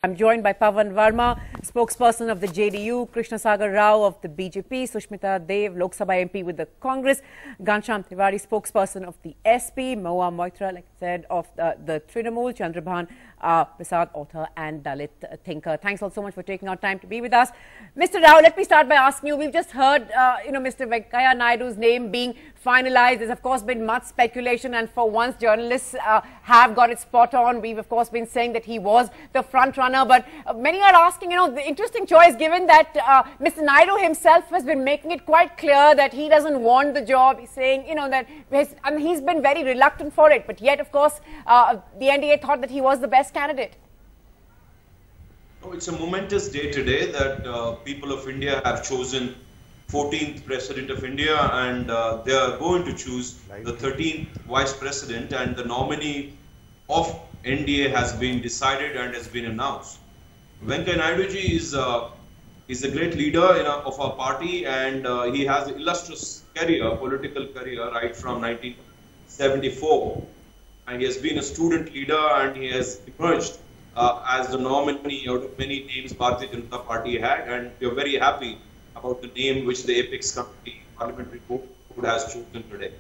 I'm joined by Pavan Verma, spokesperson of the JDU, Krishna Sagar Rao of the BJP, Sushmita Dev, Lok Sabha MP with the Congress, Ghanshyam Tiwari, spokesperson of the SP, Moa Moitra, like I said, of the Trinamool, Chandrabhan Prasad, author and Dalit thinker. Thanks all so much for taking our time to be with us. Mr. Rao, let me start by asking you, we've just heard, Mr. Venkaiah Naidu's name being finalized. There's, of course, been much speculation, and for once, journalists have got it spot on. We've, of course, been saying that he was the front runner, but many are asking, the interesting choice, given that Mr. Naidu himself has been making it quite clear that he doesn't want the job. He's saying, that he's been very reluctant for it, but yet, of course, the NDA thought that he was the best candidate. Oh, it's a momentous day today that people of India have chosen 14th President of India, and they are going to choose the 13th Vice President, and the nominee of NDA has been decided and has been announced. Venkaiah Naidu ji is a great leader of our party, and he has an illustrious career, political career, right from 1974. And he has been a student leader, and he has emerged as the nominee out of many names Bharatiya Janata Party had, and we are very happy about the name which the Apex Committee Parliamentary Board has chosen today.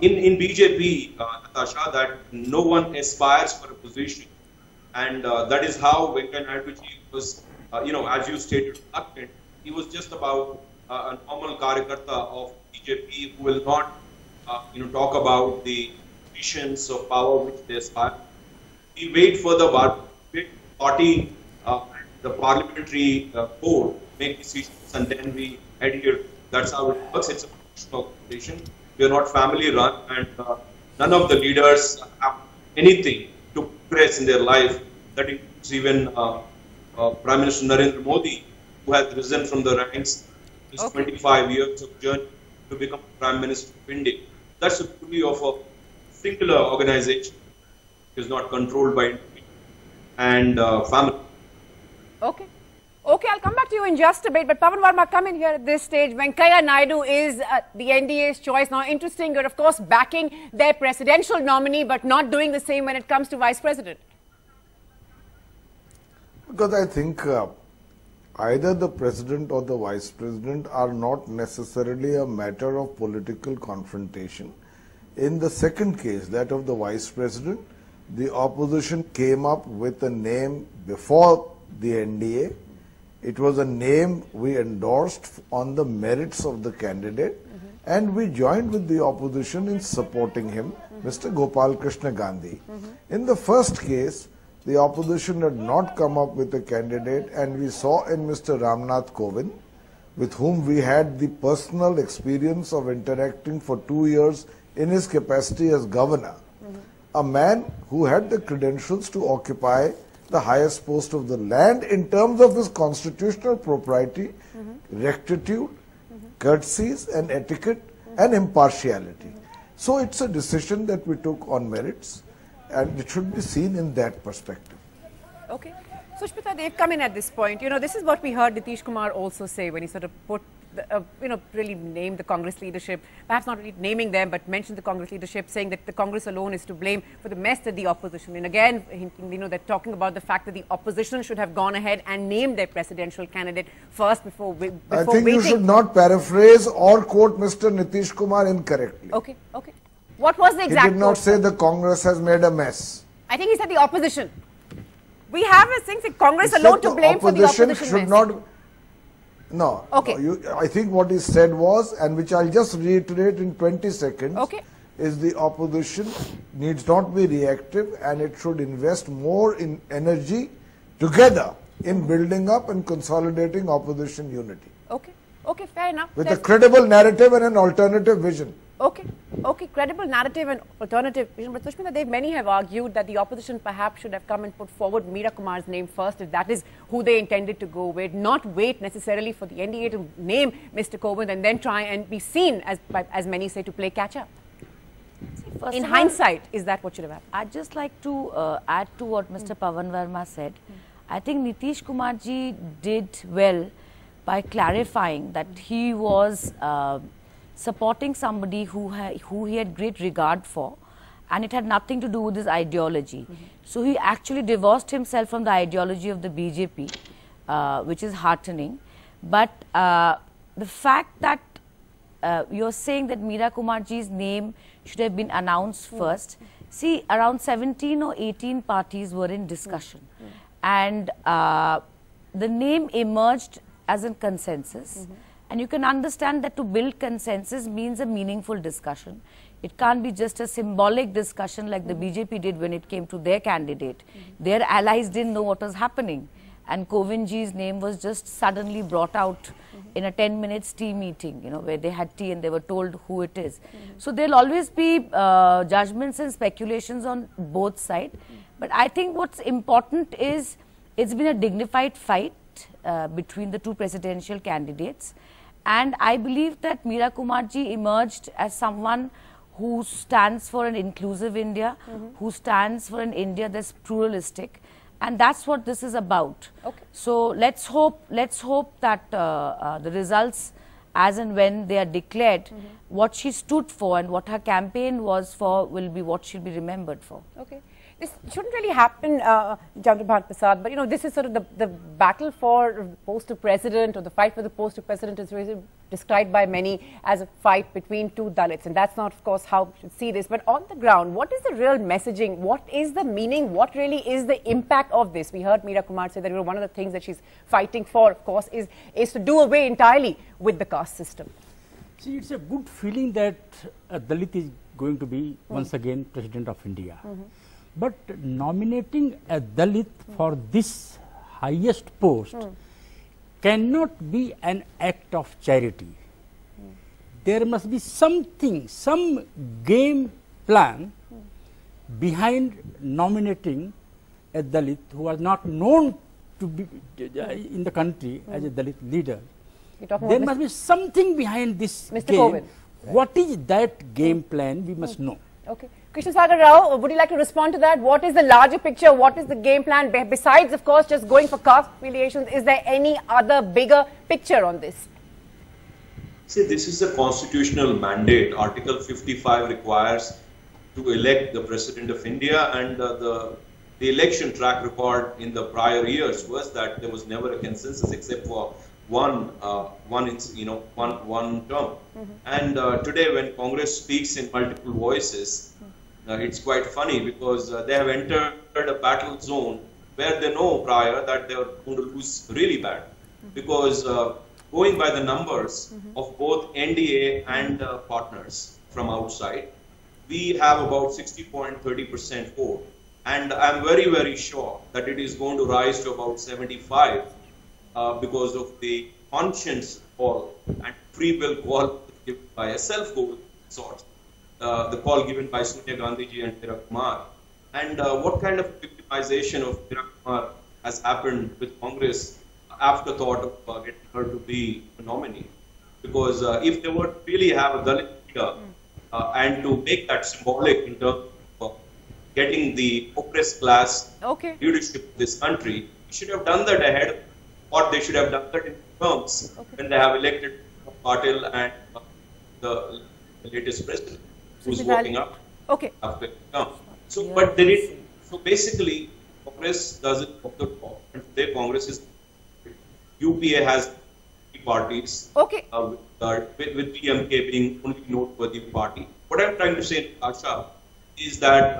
In BJP, Natasha, that no one aspires for a position, and that is how Venkaiah Naidu ji was, as you stated, he was just about a normal karyakarta of BJP who will not, talk about the visions of power which they aspire. We wait for the party, the parliamentary board make decisions, and then we adhere. That's how it works. It's a professional organization. We are not family run, and none of the leaders have anything to progress in their life. That includes even Prime Minister Narendra Modi, who has risen from the ranks his 25 years of journey to become Prime Minister of India. That's the beauty of a singular organization, which is not controlled by and family. Okay, I'll come back to you in just a bit, but Pavan Verma, come in here at this stage. Venkaiah Naidu is the NDA's choice. Now, interesting, you're of course backing their presidential nominee, but not doing the same when it comes to vice president. Because I think either the president or the vice president are not necessarily a matter of political confrontation. In the second case, that of the vice president, the opposition came up with a name before the NDA. It was a name we endorsed on the merits of the candidate, and we joined with the opposition in supporting him, Mr. Gopalkrishna Gandhi. In the first case, the opposition had not come up with a candidate, and we saw in Mr. Ramnath Kovind, with whom we had the personal experience of interacting for 2 years in his capacity as governor, a man who had the credentials to occupy the highest post of the land in terms of his constitutional propriety, rectitude, courtesies and etiquette and impartiality. So it's a decision that we took on merits, and it should be seen in that perspective. Okay. Sushmita, they've come in at this point. This is what we heard Nitish Kumar also say when he sort of put, really named the Congress leadership, perhaps not really naming them, but mentioned the Congress leadership, saying that the Congress alone is to blame for the mess that the opposition. And again, they're talking about the fact that the opposition should have gone ahead and named their presidential candidate first before I think waiting. You should not paraphrase or quote Mr. Nitish Kumar incorrectly. Okay. What was the exact He did not quote, say the Congress has made a mess. I think he said the opposition. We have a thing that Congress alone to blame for the opposition should mess. not. No. Okay. No, I think what he said was, and which I'll just reiterate in 20 seconds, is the opposition needs not be reactive, and it should invest more in energy together in building up and consolidating opposition unity. Okay, fair enough. With a credible narrative and an alternative vision. Okay, credible narrative and alternative vision. But Sushmita, many have argued that the opposition perhaps should have come and put forward Meira Kumar's name first, if that is who they intended to go with, not wait necessarily for the NDA to name Mr. Kovind and then try and be seen, as many say, to play catch up. In hindsight, is that what should have happened? I'd just like to add to what Mr. Pavan Verma said. I think Nitish Kumar ji did well by clarifying that he was supporting somebody who he had great regard for, and it had nothing to do with his ideology. So he actually divorced himself from the ideology of the BJP, which is heartening. But the fact that you're saying that Meira Kumarji's name should have been announced first. See, around 17 or 18 parties were in discussion, and the name emerged as a consensus. And you can understand that to build consensus means a meaningful discussion. It can't be just a symbolic discussion like the BJP did when it came to their candidate. Their allies didn't know what was happening, and Kovindji's name was just suddenly brought out in a 10-minute tea meeting, you know, where they had tea and they were told who it is. So there'll always be judgments and speculations on both sides. But I think what's important is it's been a dignified fight between the two presidential candidates. And I believe that Meira Kumarji emerged as someone who stands for an inclusive India, who stands for an India that's pluralistic. And that's what this is about. Okay. So let's hope that the results, as and when they are declared, what she stood for and what her campaign was for will be what she'll be remembered for. Okay. This shouldn't really happen, Chandrabhan Prasad, but you know, this is sort of the battle for post of president, or the fight for the post of president is really described by many as a fight between two Dalits, and that's not, of course, how we should see this. But on the ground, what is the real messaging? What is the meaning? What really is the impact of this? We heard Meira Kumar say that one of the things that she's fighting for, of course, is to do away entirely with the caste system. See, it's a good feeling that a Dalit is going to be once again President of India. But nominating a Dalit for this highest post cannot be an act of charity. There must be something, some game plan behind nominating a Dalit who was not known to be in the country as a Dalit leader. There must be something behind this Mr. game. Kovind. What is that game plan? We must know. Okay. Krishna Sagar Rao, would you like to respond to that? What is the larger picture? What is the game plan? Besides, of course, just going for caste affiliations, is there any other bigger picture on this? See, this is a constitutional mandate. Article 55 requires to elect the President of India, and the election track record in the prior years was that there was never a consensus except for one term. And today, when Congress speaks in multiple voices, it's quite funny because they have entered a battle zone where they know prior that they are going to lose really bad. Because going by the numbers of both NDA and partners from outside, we have about 60.30% vote. And I'm very, very sure that it is going to rise to about 75 because of the conscience call and free will call given by a self-goal sort. The call given by Sonia Gandhi ji and Meira Kumar. And what kind of victimization of Meira Kumar has happened with Congress afterthought of getting her to be a nominee? Because if they were to really have a Dalit leader and to make that symbolic in terms of getting the oppressed class leadership of this country, we should have done that ahead, or they should have done that in terms when they have elected Patil and the latest president, who's walking up after come. So, but they did. So basically, Congress does it off the top, and today Congress is. UPA has three parties. With DMK being only noteworthy party. What I'm trying to say, Asha, is that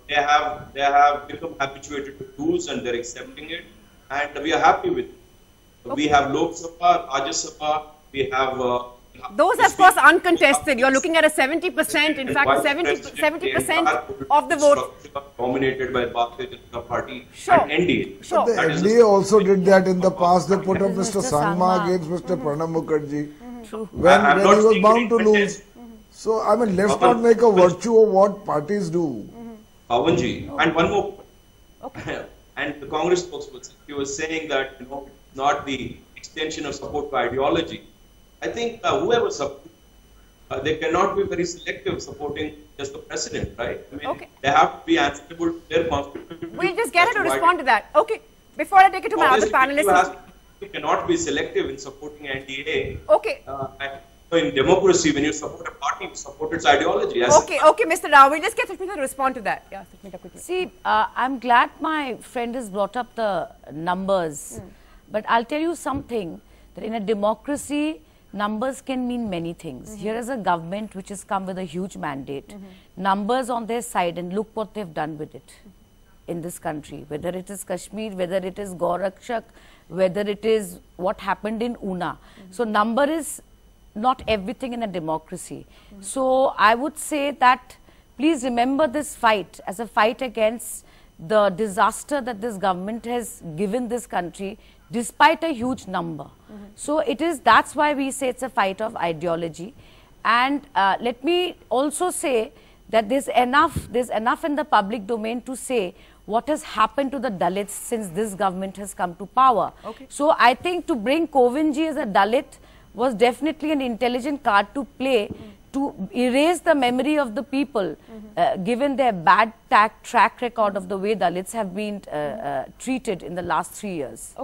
they have become habituated to rules and they're accepting it, and we are happy with it. We have Lok Sabha, Rajya Sabha, we have. Those are, of course, uncontested. You're looking at a 70%, in fact, 70% of the vote. Dominated by Bharatiya Janata Party and NDA. Sure. The NDA also did that in the past. They put up Mr. Sangma against Mr. Pranab Mukherjee when he was bound to lose. So, I mean, let's not make a virtue of what parties do. Pawanji, and one more. And the Congress spokesperson, he was saying that, you know, it's not the extension of support for ideology. I think whoever supports, they cannot be very selective supporting just the president, right? I mean, they have to be answerable to their constitution. We'll just get her to respond to that. Okay. Before I take it to my other panelists. You cannot be selective in supporting NDA. Okay. in democracy, when you support a party, you support its ideology. Okay, Mr. Rao, we'll just get Sushmita to respond to that. Yeah, Sushmita, quickly. See, I'm glad my friend has brought up the numbers, but I'll tell you something, that in a democracy, numbers can mean many things. Here is a government which has come with a huge mandate, numbers on their side, and look what they've done with it in this country, whether it is Kashmir, whether it is Gorakshak, whether it is what happened in Una. So number is not everything in a democracy. So I would say that please remember this fight as a fight against the disaster that this government has given this country despite a huge number. So it is, that's why we say it's a fight of ideology. And let me also say that there's enough in the public domain to say what has happened to the Dalits since this government has come to power. Okay. So I think to bring Kovind ji as a Dalit was definitely an intelligent card to play to erase the memory of the people, given their bad track record of the way Dalits have been treated in the last 3 years.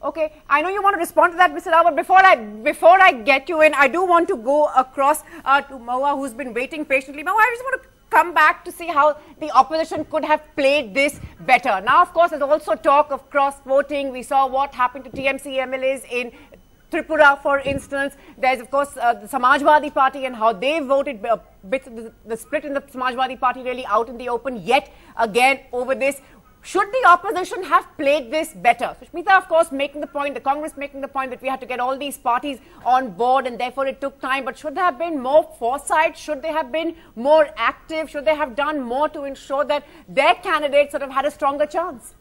Okay, I know you want to respond to that, Mr. Rao, but before I get you in, I do want to go across to Meira, who's been waiting patiently. Meira, I just want to come back to see how the opposition could have played this better. Now, of course, there's also talk of cross-voting. We saw what happened to TMC MLAs in Tripura, for instance. There's, of course, the Samajwadi Party and how they voted, the split in the Samajwadi Party really out in the open yet again over this. Should the opposition have played this better? Sushmita, of course, making the point, the Congress making the point that we had to get all these parties on board and therefore it took time. But should there have been more foresight? Should they have been more active? Should they have done more to ensure that their candidates sort of had a stronger chance?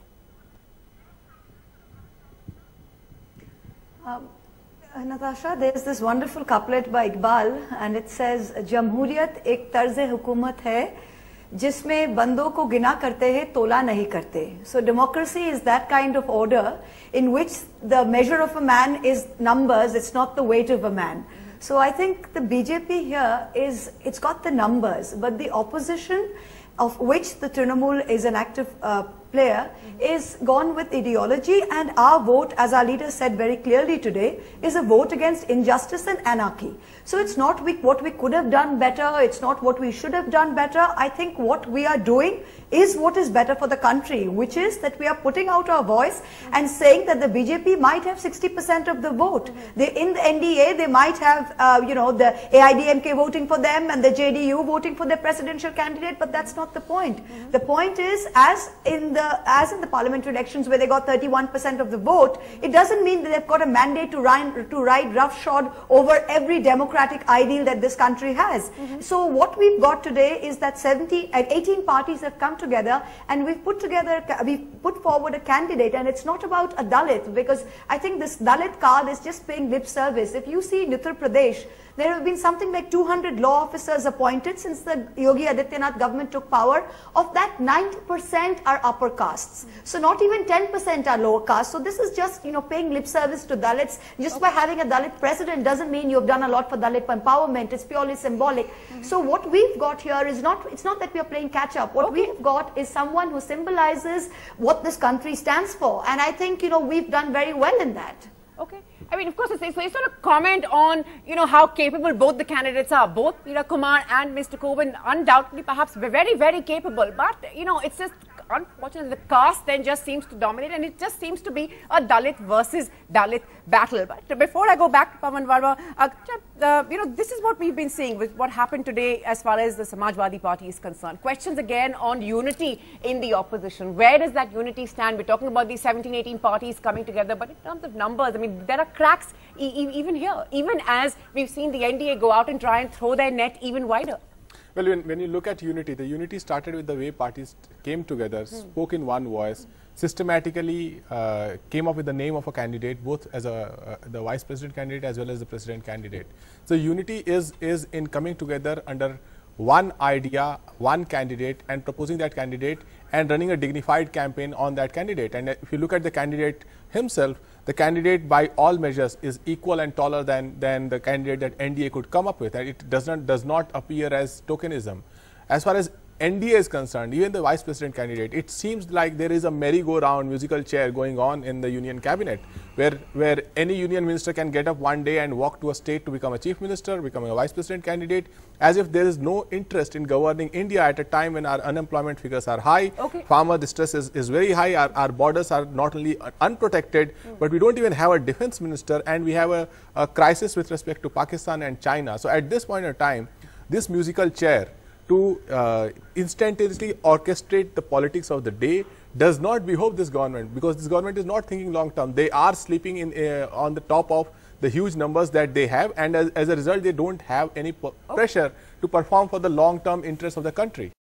Natasha, there's this wonderful couplet by Iqbal and it says, Jamhuriyat ek tarz-e hukumat hai, जिसमें बंदों को गिना करते हैं तोला नहीं करते. So democracy is that kind of order in which the measure of a man is numbers, it's not the weight of a man. So I think the BJP here it's got the numbers, but the opposition, of which the Trinamool is an active player, is gone with ideology, and our vote, as our leader said very clearly today, is a vote against injustice and anarchy. So it's not what we could have done better, it's not what we should have done better. I think what we are doing is what is better for the country, which is that we are putting out our voice and saying that the BJP might have 60% of the vote. In the NDA, they might have, the AIDMK voting for them and the JDU voting for their presidential candidate, but that's not the point. The point is, as in the parliamentary elections where they got 31% of the vote, it doesn't mean that they've got a mandate to ride roughshod over every democratic ideal that this country has. So what we've got today is that 18 parties have come together and we've put forward a candidate, and it's not about a Dalit, because I think this Dalit card is just paying lip service. If you see in Uttar Pradesh, there have been something like 200 law officers appointed since the Yogi Adityanath government took power. Of that, 90% are upper castes. So not even 10% are lower castes. So this is just, paying lip service to Dalits. Just by having a Dalit president doesn't mean you've done a lot for Dalit empowerment. It's purely symbolic. So what we've got here is it's not that we are playing catch up. What we've got is someone who symbolizes what this country stands for. And I think, we've done very well in that. Okay. I mean, of course, so you sort of comment on, how capable both the candidates are. Both Meira Kumar and Mr. Kovind, undoubtedly, perhaps very, very capable. But, it's just unfortunately the caste then just seems to dominate, and it just seems to be a Dalit versus Dalit battle. But before I go back to Pawan Varma, this is what we've been seeing with what happened today as far as the Samajwadi Party is concerned. Questions again on unity in the opposition. Where does that unity stand? We're talking about these 17, 18 parties coming together, but in terms of numbers, I mean, there are cracks even here, even as we've seen the NDA go out and try and throw their net even wider. Well, when you look at unity, the unity started with the way parties came together, spoke in one voice, systematically came up with the name of a candidate, both as the vice president candidate as well as the president candidate. So unity is in coming together under one idea, one candidate, and proposing that candidate and running a dignified campaign on that candidate. And if you look at the candidate himself, the candidate by all measures is equal and taller than the candidate that NDA could come up with, and it does not appear as tokenism. As far as NDA is concerned, even the vice president candidate, it seems like there is a merry-go-round musical chair going on in the union cabinet, where any union minister can get up one day and walk to a state to become a chief minister, becoming a vice president candidate, as if there is no interest in governing India at a time when our unemployment figures are high, farmer distress is very high, our borders are not only unprotected, but we don't even have a defense minister, and we have a crisis with respect to Pakistan and China. So at this point in time, this musical chair to instantaneously orchestrate the politics of the day does not behoove this government, because this government is not thinking long term. They are sleeping in on the top of the huge numbers that they have, and as a result they don't have any pressure to perform for the long term interests of the country.